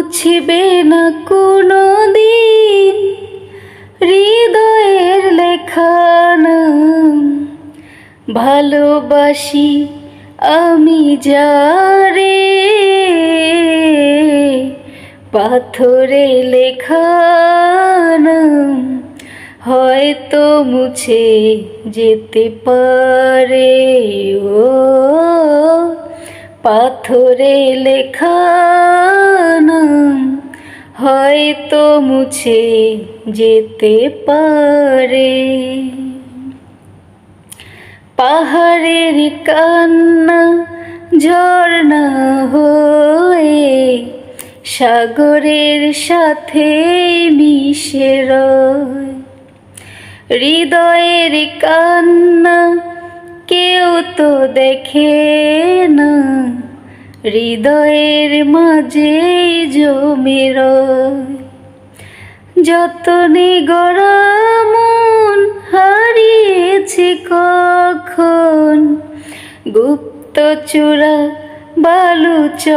মুছবে না কোনো দিন হৃদয়ের লেখা নাম। ভালোবাসি আমি যারে, পাথরে লেখা নাম হয়তো মুছে যেতে পারে। ও পাথরে লেখা নাম হয়তো মুছে যেতে পারে। পাহাড়ের কান্না ঝর্ণা হয়ে সাগরের সাথে মিশে রয়। হৃদয়ের কান্না কেউ তো দেখে না, হৃদয়ের মাঝেই জমে রয়। যতনে গড়া মন হারিয়েছে কখন, গুপ্ত চূড়া বালুচর।